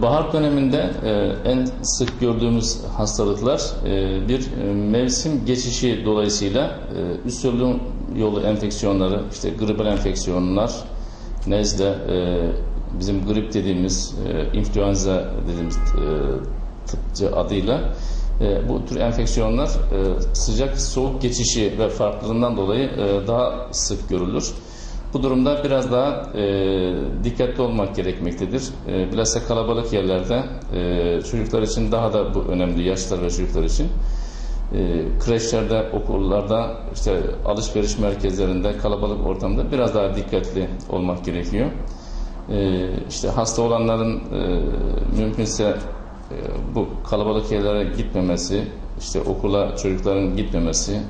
Bahar döneminde en sık gördüğümüz hastalıklar bir mevsim geçişi dolayısıyla üst solunum yolu enfeksiyonları, işte gribal enfeksiyonlar, nezle, bizim grip dediğimiz, influenza dediğimiz tıpçı adıyla bu tür enfeksiyonlar sıcak soğuk geçişi ve farklılığından dolayı daha sık görülür. Bu durumda biraz daha dikkatli olmak gerekmektedir. Bilhassa kalabalık yerlerde çocuklar için daha da bu önemli, yaşlılar ve çocuklar için. Kreşlerde, okullarda, işte alışveriş merkezlerinde, kalabalık ortamda biraz daha dikkatli olmak gerekiyor. İşte hasta olanların mümkünse bu kalabalık yerlere gitmemesi, işte okula çocukların gitmemesi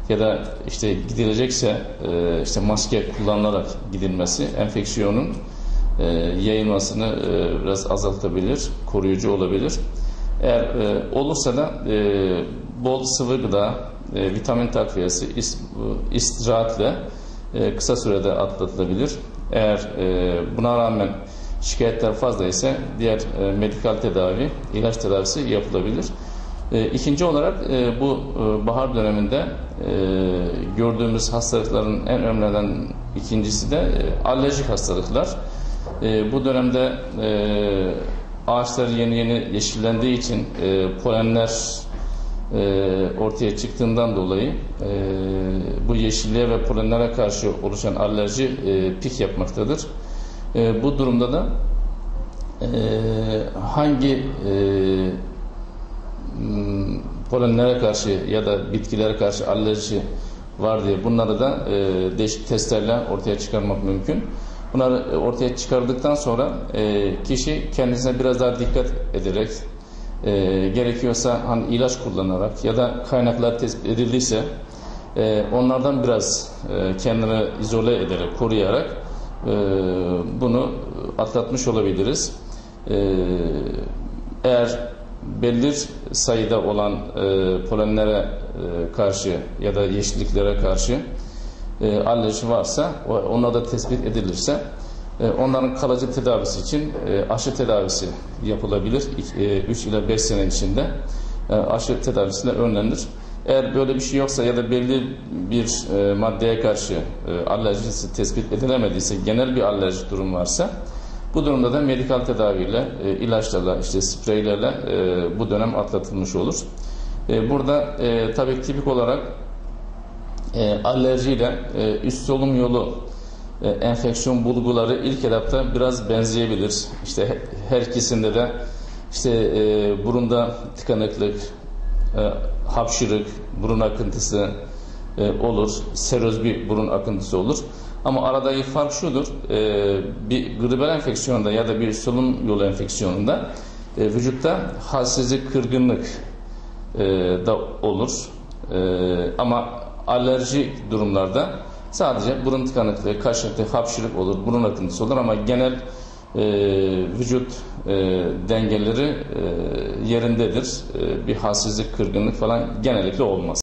ya da işte gidilecekse işte maske kullanılarak gidilmesi enfeksiyonun yayılmasını biraz azaltabilir, koruyucu olabilir. Eğer olursa da bol sıvı gıda, vitamin takviyesi, istirahatle kısa sürede atlatılabilir. Eğer buna rağmen şikayetler fazla ise diğer medikal tedavi, ilaç tedavisi yapılabilir. İkinci olarak bu bahar döneminde gördüğümüz hastalıkların en önemlilerinden ikincisi de alerjik hastalıklar. Bu dönemde ağaçlar yeni yeşillendiği için polenler ortaya çıktığından dolayı bu yeşilliğe ve polenlere karşı oluşan alerji pik yapmaktadır. Bu durumda da hangi polenlere karşı ya da bitkilere karşı alerji var diye bunları da değişik testlerle ortaya çıkarmak mümkün. Bunları ortaya çıkardıktan sonra kişi kendisine biraz daha dikkat ederek gerekiyorsa hani ilaç kullanarak ya da kaynaklar tespit edildiyse onlardan biraz kendini izole ederek, koruyarak bunu atlatmış olabiliriz. Eğer belli sayıda olan polenlere karşı ya da yeşilliklere karşı alerji varsa, onlar da tespit edilirse onların kalıcı tedavisi için aşı tedavisi yapılabilir. 3 ila 5 sene içinde aşı tedavisiyle önlenir. Eğer böyle bir şey yoksa ya da belli bir maddeye karşı alerjisi tespit edilemediyse, genel bir alerji durum varsa bu durumda da medikal tedaviyle, ilaçlarla, işte spreylerle bu dönem atlatılmış olur. Burada tabii tipik olarak alerjiyle üst solunum yolu enfeksiyon bulguları ilk etapta biraz benzeyebilir. İşte her ikisinde de işte burunda tıkanıklık, hapşırık, burun akıntısı olur, seröz bir burun akıntısı olur. Ama aradaki fark şudur, bir gribal enfeksiyonda ya da bir solunum yolu enfeksiyonunda vücutta halsizlik, kırgınlık da olur. Ama alerjik durumlarda sadece burun tıkanıklığı, kaşıntı, hapşırık olur, burun akıntısı olur ama genel vücut dengeleri yerindedir. Bir halsizlik, kırgınlık falan genellikle olmaz.